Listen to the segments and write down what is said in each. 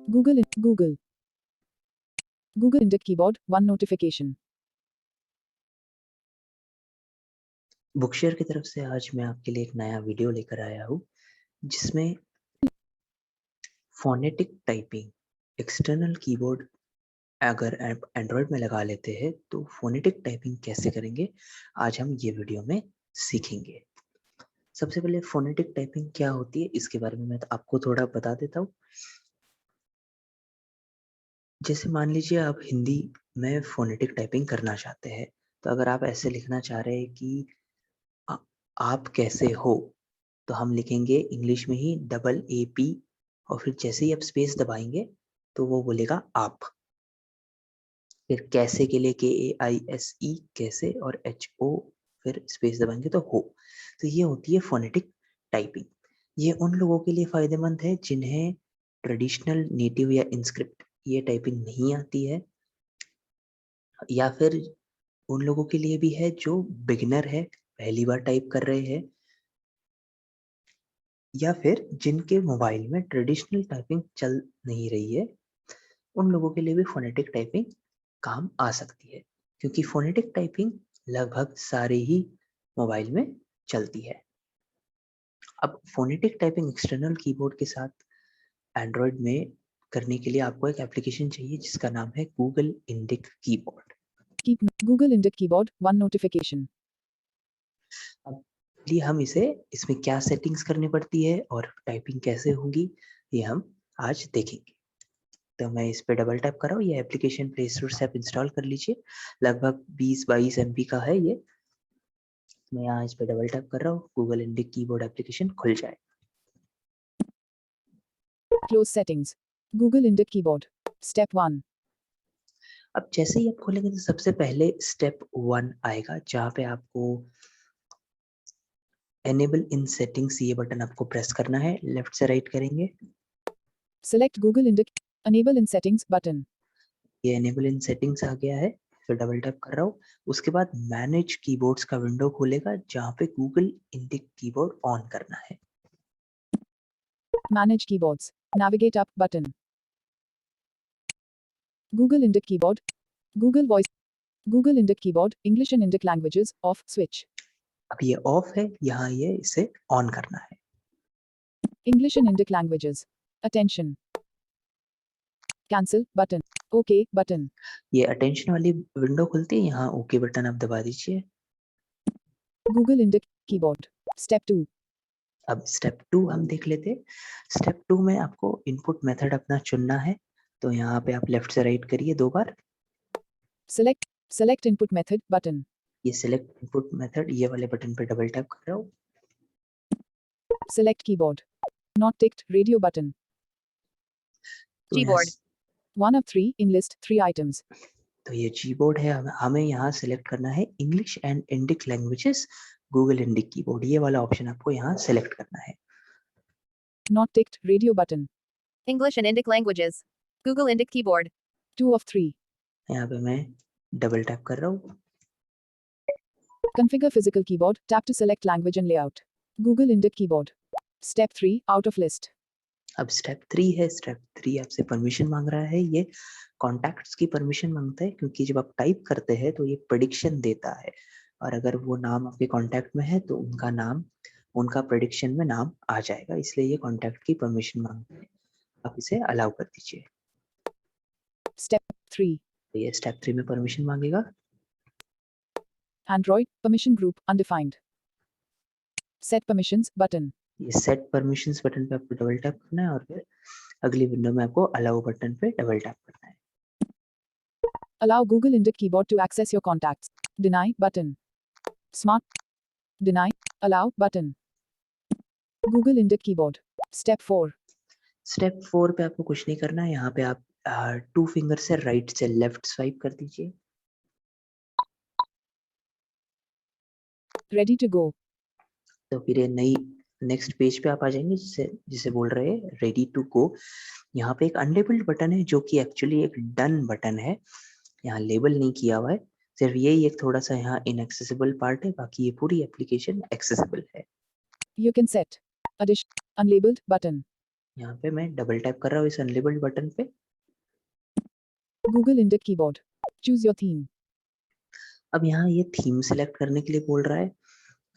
Google Index keyboard 1 notification. बुकशेयर की तरफ से आज मैं आपके लिए एक नया वीडियो लेकर आया हूँ जिसमें फोनेटिक टाइपिंग एक्सटर्नल कीबोर्ड अगर आप एंड्रॉयड में लगा लेते हैं तो फोनेटिक टाइपिंग कैसे करेंगे आज हम ये वीडियो में सीखेंगे। सबसे पहले फोनेटिक टाइपिंग क्या होती है इसके बारे में मैं आपको थोड़ा बता देता हूँ। जैसे मान लीजिए आप हिंदी में फोनेटिक टाइपिंग करना चाहते हैं तो अगर आप ऐसे लिखना चाह रहे हैं कि आप कैसे हो तो हम लिखेंगे इंग्लिश में ही डबल ए पी और फिर जैसे ही आप स्पेस दबाएंगे तो वो बोलेगा आप। फिर कैसे के लिए KAISE कैसे और HO फिर स्पेस दबाएंगे तो हो। तो ये होती है फोनेटिक टाइपिंग। ये उन लोगों के लिए फायदेमंद है जिन्हें ट्रेडिशनल नेटिव या इंस्क्रिप्ट ये टाइपिंग नहीं आती है, या फिर उन लोगों के लिए भी है जो बिगिनर है, पहली बार टाइप कर रहे हैं, या फिर जिनके मोबाइल में ट्रेडिशनल टाइपिंग चल नहीं रही है। उन लोगों के लिए भी फोनेटिक टाइपिंग काम आ सकती है क्योंकि फोनेटिक टाइपिंग लगभग सारे ही मोबाइल में चलती है। अब फोनेटिक टाइपिंग एक्सटर्नल कीबोर्ड के साथ एंड्रॉयड में करने के लिए आपको एक एप्लीकेशन चाहिए जिसका नाम है Google Indic keyboard. Google Index keyboard 1 notification. अब लिए हम इसमें क्या सेटिंग्स करनी पड़ती है और टाइपिंग कैसे होगी ये हम आज देखेंगे। तो मैं इस पे डबल टैप कर रहा हूँ। ये एप्लीकेशन प्ले स्टोर से आप इंस्टॉल कर लीजिए। लगभग 20-22 MB का है ये। मैं यहाँ इस पे डबल टैप कर रहा हूँ, गूगल इंडिक कीबोर्ड एप्लीकेशन खुल जाए। Close settings. Google Index keyboard. Step 1. अब जैसे ही आप खोलेंगे तो सबसे पहले स्टेप 1 आएगा जहाँ पे आपको एनेबल इन सेटिंग्स ये बटन आपको प्रेस करना है। लेफ्ट से राइट करेंगे। Select Google Index. Enable in settings button. ये एनेबल इन सेटिंग्स आ गया है। फिर डबल टैप कर रहा हूँ। उसके बाद मैनेज कीबोर्ड्स का विंडो खुलेगा जहाँ पे गूगल इंडिक कीबोर्ड ऑन करना है। Manage keyboards. Navigate up button. Google Index keyboard. Google voice. Google Index keyboard. English and Indic languages. Off switch. अब ये ऑफ है, यहाँ ये इसे ऑन करना है। English and Indic languages. Attention. Cancel button. OK button. ये अटेंशन वाली विंडो खुलती है, यहाँ ओके बटन आप दबा दीजिए। Google Index keyboard. Step 2. अब स्टेप 2 हम देख लेते हैं। स्टेप 2 में आपको इनपुट मेथड अपना चुनना है। तो यहाँ पे आप लेफ्ट से राइट करिए 2 बार। Select input method button. ये सिलेक्ट इनपुट मेथड ये वाले बटन पे डबल टैप कर रहा हूँ। Select keyboard. Not ticked radio button. तो Keyboard. 1 of 3 in list 3 items. तो ये कीबोर्ड है, हमें यहाँ सिलेक्ट करना है English and Indic languages Google Indic keyboard. ये वाला ऑप्शन आपको यहाँ सिलेक्ट करना है। Not ticked radio button. English and Indic languages. Google Indic keyboard. 2 of 3. यहाँ पे मैं डबल टैप कर रहा हूँ। Configure physical keyboard. Tap to select language and layout. Google Index keyboard. Step 3 out of list. अब step 3 है। Step 3 आपसे permission मांग रहा है। ये कॉन्टैक्ट्स की परमिशन मांगता है क्योंकि जब आप टाइप करते हैं तो ये प्रेडिक्शन देता है और अगर वो नाम आपके कॉन्टैक्ट में है तो उनका नाम उनका प्रेडिक्शन में नाम आ जाएगा, इसलिए ये कॉन्टैक्ट की परमिशन मांगता है। आप इसे अलाउ कर दीजिए। Step 3. तो ये स्टेप 3 में परमिशन मांगेगा। Android permission group undefined. Set permissions button. ये सेट परमिशंस बटन पे आपको डबल टैप करना है और फिर अगली विंडो में आपको अलाउ बटन पे डबल टैप करना है। Allow Google Index keyboard to access your contacts. Deny button. Smart. Deny. Allow button. Google Index keyboard. Step 4. Step 4 पे आपको कुछ नहीं करना है। यहाँ पे आप 2 फिंगर से राइट से लेफ्ट स्वाइप कर दीजिए। Ready to go. तो फिर ये नई नेक्स्ट पेज पे आप आ जाएंगे जिसे बोल रहे हैं रेडी टू गो। यहाँ पे एक अनलेबल्ड बटन है जो कि एक्चुअली एक डन बटन है, यहाँ लेबल नहीं किया हुआ है। सिर्फ यही एक थोड़ा सा यहाँ इनएक्सेसिबल पार्ट है, बाकी ये पूरी एप्लीकेशन एक्सेसिबल है। You can set. Addition. Unlabeled button. यहाँ पे मैं डबल टैप कर रहा हूँ इस अनलेबल्ड बटन पे। Google Index keyboard. Choose your theme. अब यहाँ ये थीम सिलेक्ट करने के लिए बोल रहा है।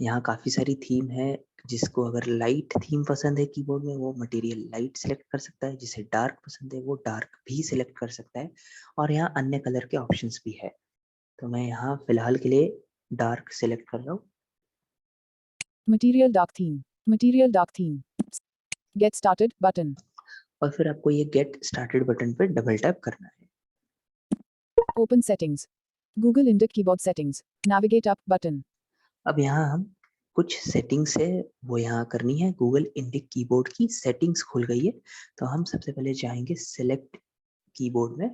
यहाँ काफी सारी थीम है, जिसको अगर लाइट थीम पसंद है कीबोर्ड में वो मटेरियल लाइट सिलेक्ट कर सकता है, जिसे डार्क पसंद है वो डार्क भी सिलेक्ट कर सकता है, और यहाँ अन्य कलर के ऑप्शंस भी है। तो मैं यहाँ फिलहाल के लिए डार्क सिलेक्ट कर रहा हूँ। Material dark theme. Material dark theme. Get started button. और फिर आपको ये गेट स्टार्टेड बटन पे डबल टैप करना है। Open settings. Google Index keyboard settings. Navigate up button. अब यहाँ हम कुछ सेटिंग्स है वो यहाँ करनी है। गूगल इंडिक कीबोर्ड की सेटिंग्स खुल गई है, तो हम सबसे पहले जाएंगे सिलेक्ट कीबोर्ड में।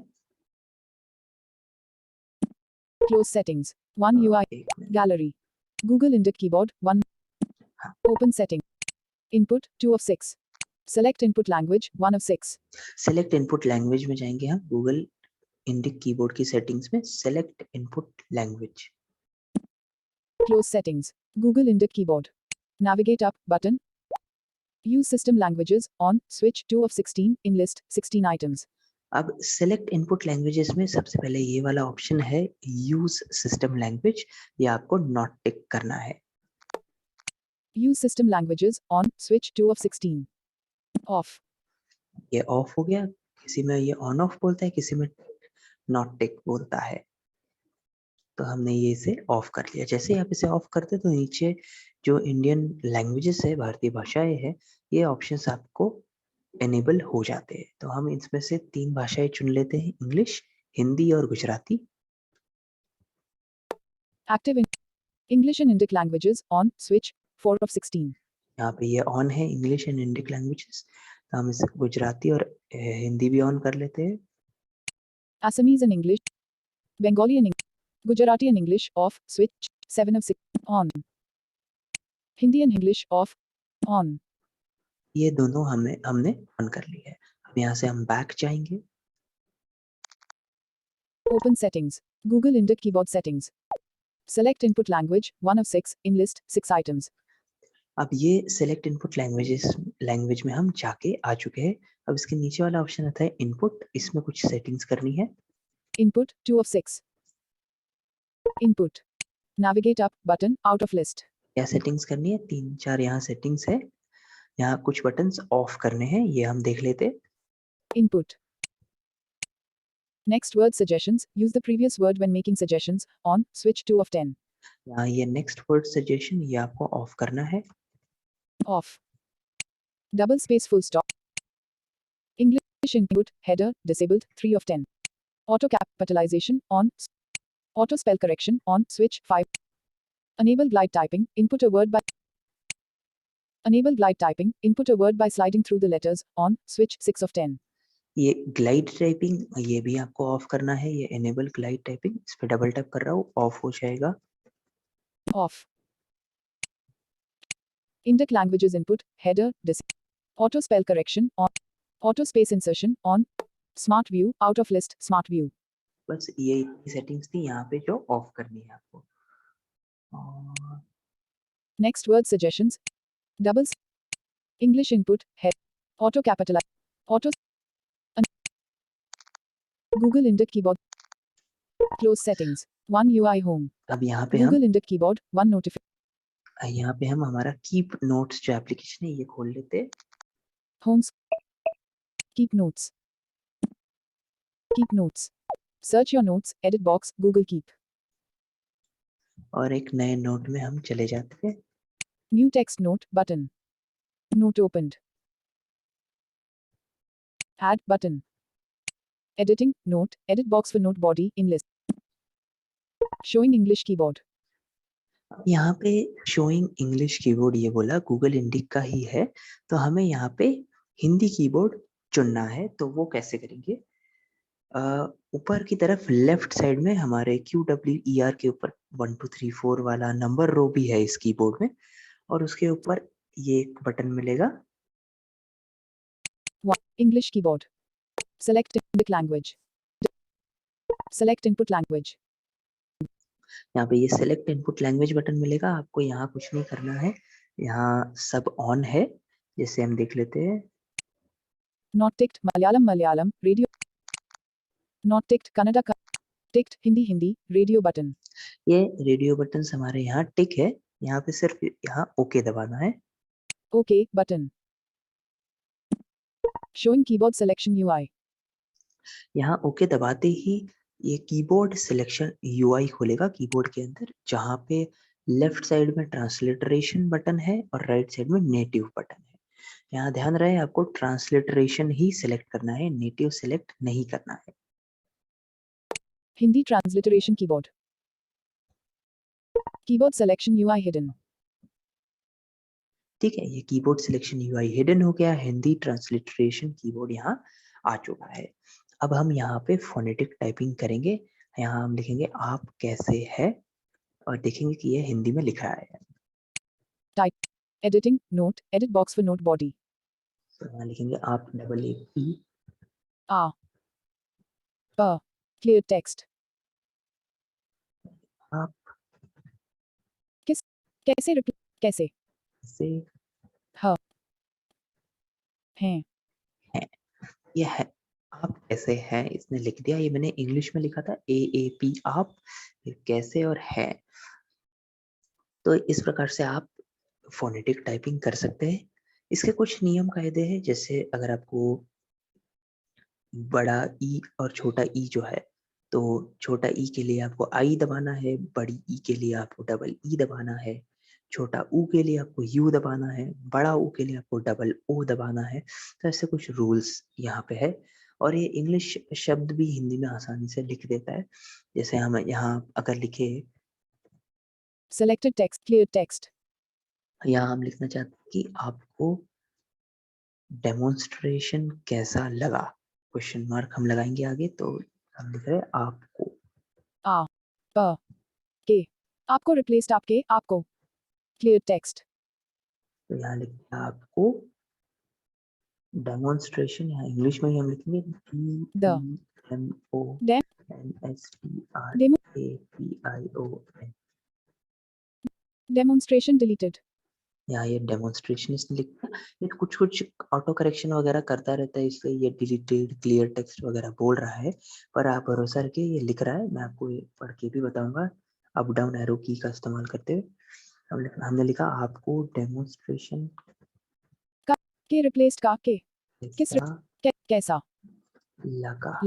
Close settings. 1 UI. एक minute. Gallery. Google Index keyboard 1. हाँ। Open setting. Input 2 of 6. Select input language 1 of 6. Select input language में जाएंगे हम गूगल इंडिक कीबोर्ड की सेटिंग्स में, select input language. Close settings. Google Index keyboard. Navigate up button. Use system languages on switch 2 of 16 in list 16 items. अब select input languages में सबसे पहले ये वाला ऑप्शन है यूज सिस्टम लैंग्वेज, ये आपको नॉट टिक करना है। Use system languages on switch 2 of 16. Off. ये ऑफ हो गया, किसी में ये ऑन ऑफ बोलता है, किसी में नॉट टिक बोलता है। तो हमने ये इसे ऑफ कर लिया। जैसे ही आप इसे ऑफ करते तो नीचे जो इंडियन लैंग्वेजेस है, भारतीय भाषाएं हैं, ये ऑप्शंस आपको एनेबल हो जाते हैं। तो हम इसमें से 3 भाषाएं चुन लेते हैं, इंग्लिश, हिंदी और Gujarati. Active in English and Indic languages on switch 4 of 16. यहाँ पे ये ऑन है इंग्लिश एंड इंडिक लैंग्वेजेस, तो हम इसे गुजराती और हिंदी भी ऑन कर लेते हैं। Assamese and English. Bengali and Gujarati and English off switch 7 of 6 on. Hindi and English off on. ये दोनों हमने ऑन कर ली है। अब यहाँ से हम बैक जाएंगे। Open settings. Google Index keyboard settings. Select input language 1 of 6 in list 6 items. अब ये सेलेक्ट इनपुट लैंग्वेज में हम जाके आ चुके हैं। अब इसके नीचे वाला ऑप्शन आता है इनपुट, इसमें कुछ सेटिंग्स करनी है। Input 2 of 6. Input. Navigate up button out of list. क्या सेटिंग्स करनी है? 3-4 यहाँ सेटिंग्स है। यहाँ कुछ बटन्स ऑफ करने हैं, ये हम देख लेते हैं। Input. Next word suggestions. Use the previous word when making suggestions on switch 2 of 10. यहाँ ये नेक्स्ट वर्ड सजेशन, ये आपको ऑफ करना है। Off. Double space full stop. English input header disabled 3 of 10. Auto capitalization on. Auto spell correction on switch 5. Enable glide typing. Input a word by. Enable glide typing. Input a word by sliding through the letters on switch 6 of 10. ये glide typing, ये भी आपको of करना है। ये enable glide typing, इस पे double tap कर रहा हूँ, ऑफ हो जाएगा। Off. Indic languages input header auto spell correction on. Auto space insertion on. Smart view out of list smart view. बस ये इतनी सेटिंग्स थी यहाँ पे जो ऑफ करनी है आपको। और Next word suggestions. Doubles. English input head. Auto capitalize. Auto. Google Index keyboard. Close settings. 1 UI home. अब यहाँ पे हम Google Index keyboard 1 notification. यहाँ पे हम हमारा कीप नोट्स जो एप्लीकेशन है ये खोल लेते हैं। Homes. Keep notes. Keep notes. Search your notes. Edit box. Google Keep. और एक नए नोट में हम चले जाते हैं। New text note button. Note opened. Add button. Editing note. Edit box for note body in list. Showing English keyboard. यहाँ पे शोइंग इंग्लिश कीबोर्ड ये बोला गूगल इंडिक का ही है, तो हमें यहाँ पे हिंदी कीबोर्ड चुनना है। तो वो कैसे करेंगे? ऊपर की तरफ लेफ्ट साइड में हमारे QWER के ऊपर 1 2 3 4 वाला नंबर रो भी है इस कीबोर्ड में, और उसके ऊपर ये एक बटन मिलेगा। English keyboard. Select input language. Select input language. यहाँ पे ये सेलेक्ट इनपुट लैंग्वेज बटन मिलेगा। आपको यहाँ कुछ नहीं करना है, यहाँ सब ऑन है। जैसे हम देख लेते हैं, Not ticked Malayalam radio. Not ticked Kannada ticked Hindi radio button. ये रेडियो बटन हमारे यहाँ टिक है, यहाँ पे सिर्फ यहाँ ओके दबाना है। OK button. Showing keyboard selection UI. यहाँ ओके दबाते ही ये कीबोर्ड सिलेक्शन यूआई खोलेगा कीबोर्ड के अंदर, जहाँ पे लेफ्ट साइड में ट्रांसलिटरेशन बटन है और राइट साइड में नेटिव बटन है। यहाँ ध्यान रहे आपको ट्रांसलिटरेशन ही सिलेक्ट करना है, नेटिव सिलेक्ट नहीं करना है। Hindi transliteration keyboard. Keyboard selection UI hidden. ठीक है, ये कीबोर्ड सिलेक्शन यूआई हिडन हो गया, हिंदी ट्रांसलिटरेशन कीबोर्ड यहाँ आ चुका है। अब हम यहाँ पे फोनेटिक टाइपिंग करेंगे। यहाँ हम लिखेंगे आप कैसे है और देखेंगे कि ये हिंदी में लिखा है। Type. Editing. Note. Edit box for note body. तो यहाँ लिखेंगे आप AAP A. P. Clear text. आप कैसे कैसे से हैं ये है आप कैसे हैं, इसने लिख दिया। ये मैंने इंग्लिश में लिखा था AAP आप, फिर कैसे और है। तो इस प्रकार से आप फोनेटिक टाइपिंग कर सकते हैं। इसके कुछ नियम कायदे हैं, जैसे अगर आपको बड़ा ई और छोटा ई जो है, तो छोटा ई के लिए आपको आई दबाना है, बड़ी ई के लिए आपको डबल ई दबाना है, छोटा ऊ के लिए आपको यू दबाना है, बड़ा ऊ के लिए आपको डबल ओ दबाना है। तो ऐसे कुछ रूल्स यहाँ पे है। और ये इंग्लिश शब्द भी हिंदी में आसानी से लिख देता है। जैसे हम यहाँ अगर लिखे, selected text clear text यहाँ हम लिखना चाहते हैं कि आपको डेमोन्स्ट्रेशन कैसा लगा, क्वेश्चन मार्क हम लगाएंगे आगे, तो हम लिख रहे हैं आपको। A. P. K. आपको replaced आपके आपको clear text. तो यहाँ लिखते हैं आपको डेमोन्स्ट्रेशन, यहाँ इंग्लिश में ही हम लिखेंगे The. DEMONSTRAPION। Demonstration deleted. यहाँ ये डेमोन्स्ट्रेशन इसने लिखा, ये कुछ कुछ ऑटो करेक्शन वगैरह करता रहता है, इसलिए ये डिलीटेड क्लियर टेक्स्ट वगैरह बोल रहा है, पर आप भरोसा रखिए ये लिख रहा है। मैं आपको ये पढ़ के भी बताऊंगा अप डाउन एरो की का इस्तेमाल करते हुए। हमने लिखा आपको डेमोन्स्ट्रेशन के replaced का के किस कैसा लगा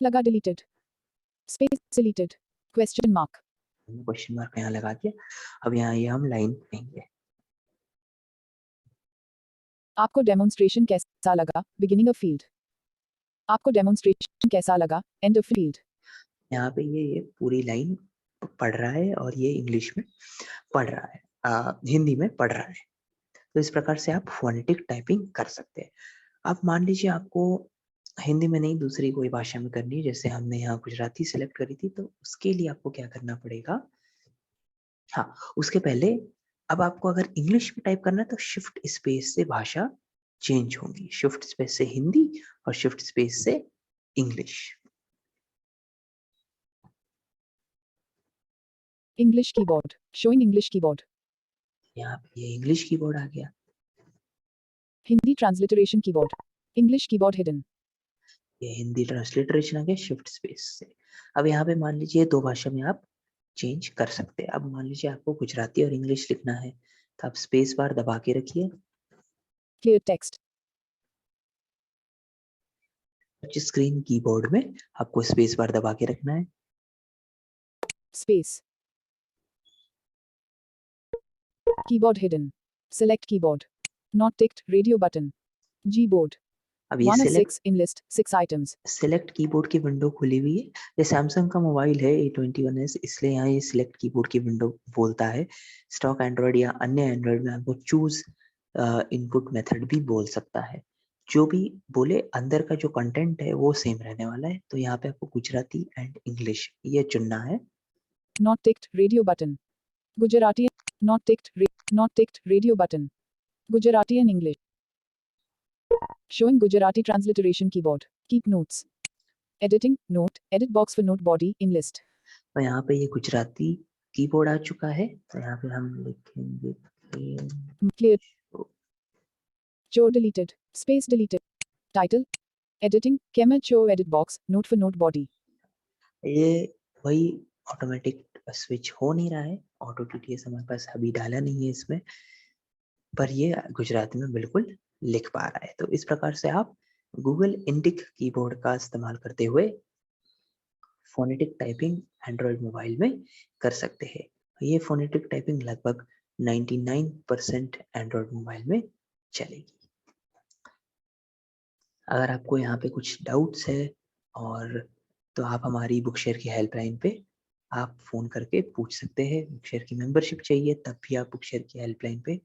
लगा deleted space deleted question mark. Question mark यहाँ लगा दिया। अब यहाँ ये हम लाइन पढ़ेंगे। आपको डेमोन्स्ट्रेशन कैसा लगा बिगिनिंग ऑफ फील्ड. आपको डेमोन्स्ट्रेशन कैसा लगा एंड ऑफ फील्ड. यहाँ पे ये पूरी लाइन पढ़ रहा है और ये इंग्लिश में पढ़ रहा है, हिंदी में पढ़ रहा है। तो इस प्रकार से आप फोनेटिक टाइपिंग कर सकते हैं। अब मान लीजिए आपको हिंदी में नहीं दूसरी कोई भाषा में करनी है, जैसे हमने यहाँ गुजराती सिलेक्ट करी थी, तो उसके लिए आपको क्या करना पड़ेगा। हाँ, उसके पहले अब आपको अगर इंग्लिश में टाइप करना है तो शिफ्ट स्पेस से भाषा चेंज होगी, शिफ्ट स्पेस से हिंदी और शिफ्ट स्पेस से English. English keyboard showing English keyboard. यहाँ पे ये इंग्लिश कीबोर्ड आ गया। Hindi transliteration keyboard. English keyboard hidden. ये हिंदी ट्रांसलिटरेशन आ गया शिफ्ट स्पेस से। अब यहाँ पे मान लीजिए दो भाषा में आप चेंज कर सकते हैं। अब मान लीजिए आपको गुजराती और इंग्लिश लिखना है, तो आप स्पेस बार दबा के रखिए। Clear text. Touch screen keyboard में आपको स्पेस बार दबा के रखना है। Space. Keyboard hidden. Select keyboard. Not ticked radio button. G board. अब ये 1 of select 6 in list 6 items. Select keyboard की विंडो खुली हुई है। ये सैमसंग का मोबाइल है A21s, इसलिए यहाँ ये सिलेक्ट कीबोर्ड की विंडो बोलता है। स्टॉक एंड्रॉइड या अन्य एंड्रॉइड में आपको चूज इनपुट मेथड भी बोल सकता है। जो भी बोले अंदर का जो कंटेंट है वो सेम रहने वाला है। तो यहाँ पे आपको गुजराती एंड इंग्लिश ये चुनना है। Not ticked radio button. Gujarati. Not ticked radio button. Gujarati and English. Showing Gujarati transliteration keyboard. Keep notes. Editing note edit box for note body in list. और यहाँ पे ये गुजराती कीबोर्ड आ चुका है, तो यहाँ पे हम लिखेंगे Clear. Show deleted. Space deleted. Title. Editing. Kemecho edit box. Note for note body. ये वही ऑटोमेटिक स्विच हो नहीं रहा है, ऑटो टीटीएस हमारे पास अभी डाला नहीं है इसमें, पर ये गुजराती में बिल्कुल लिख पा रहा है। तो इस प्रकार से आप गूगल इंडिक कीबोर्ड का इस्तेमाल करते हुए फोनेटिक टाइपिंग एंड्रॉयड मोबाइल में कर सकते हैं। ये फोनेटिक टाइपिंग लगभग 99% एंड्रॉयड मोबाइल में चलेगी। अगर आपको यहाँ पे कुछ डाउट्स है और तो आप हमारी बुकशेयर की हेल्पलाइन पे आप फ़ोन करके पूछ सकते हैं। बुकशेयर की मेंबरशिप चाहिए तब भी आप बुकशेयर की हेल्पलाइन पे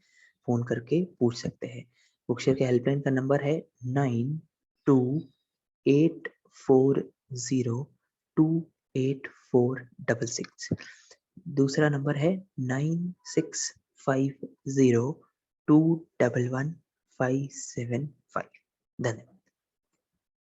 फ़ोन करके पूछ सकते हैं। बुकशेयर के हेल्पलाइन का नंबर है 9284028466। दूसरा नंबर है 9650211575। धन्यवाद।